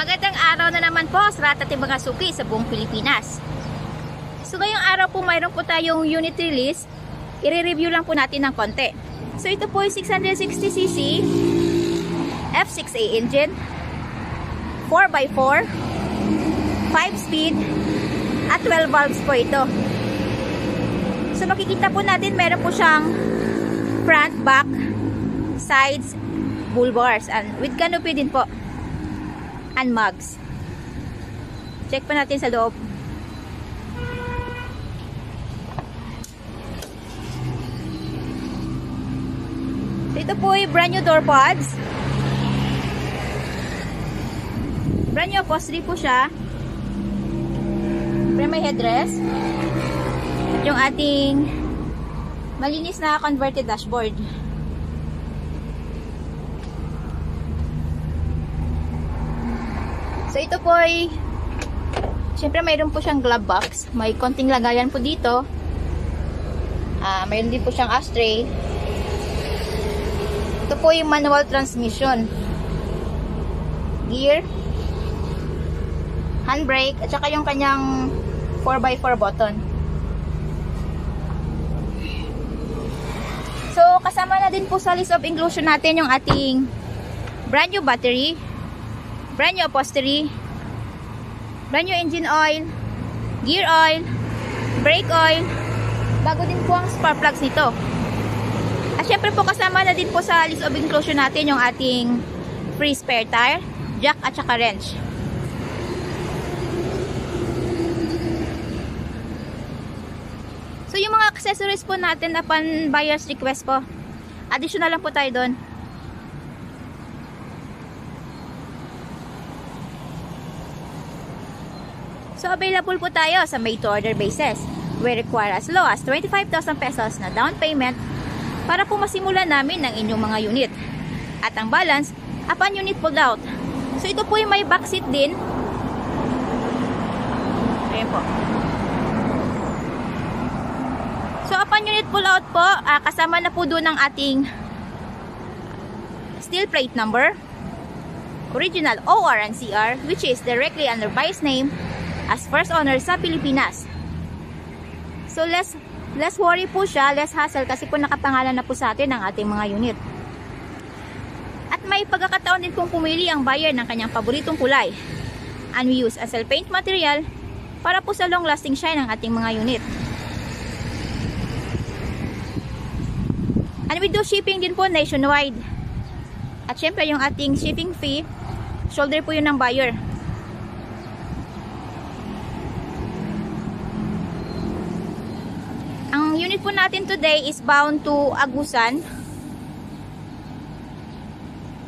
Magandang araw na naman po sa lahat ng mga suki sa buong Pilipinas. So ngayong araw po mayroon po tayong unit release. I-review lang po natin ng konti. So ito po yung 660cc F6A engine, 4x4, 5 speed at 12 valves po ito. So makikita po natin meron po siyang front, back, sides, bull bars and with canopy din po and mugs. Check po natin sa loob. So ito po ay brand new door pods. Brand new upholstery po siya. Pero may headrest. At yung ating malinis na converted dashboard. So ito po ay syempre mayroon po siyang glove box. May konting lagayan po dito. Mayroon din po siyang ashtray. Ito po yung manual transmission. Gear, handbrake, at saka yung kanyang 4x4 button. So kasama na din po sa list of inclusion natin yung ating brand new battery, brand new upholstery, brand new engine oil, gear oil, brake oil, bago din po ang spark plugs nito. At syempre po kasama na din po sa list of inclusion natin yung ating free spare tire, jack at saka wrench. So yung mga accessories po natin upon buyer's request po, additional lang po tayo doon. So, available po tayo sa made-to-order basis. We require as low as 25,000 pesos na down payment para po masimulan namin ang inyong mga unit. At ang balance, upon unit pulled out. So, ito po yung may backseat din. Ayan po. So, upon unit pull out po, kasama na po doon ang ating steel plate number, original OR and CR, which is directly under buyer's name as first owner sa Pilipinas. So less worry po siya, less hassle kasi po nakapangalan na po sa atin ang ating mga unit. At may pagkakataon din pong pumili ang buyer ng kanyang paboritong kulay. And we use Acel paint material para po sa long lasting shine ng ating mga unit. And we do shipping din po nationwide. At syempre yung ating shipping fee, shoulder po yun ng buyer. Ang unit po natin today is bound to Agusan.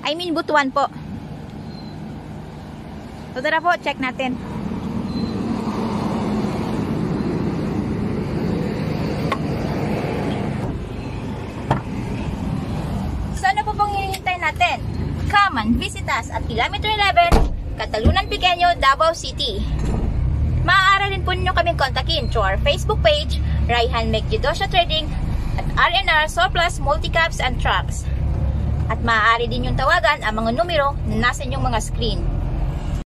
I mean Butuan po. So tara po, check natin. So ano po pong hinihintay natin? Come and visit us at Kilometer 11, Catalunan Pequeño, Davao City. Maaari rin po ninyo kaming kontakin through our Facebook page, Raihan Megidosya Trading, at RNR Surplus Multicaps and Trucks. At maaari din yung tawagan ang mga numero na nasa inyong mga screen.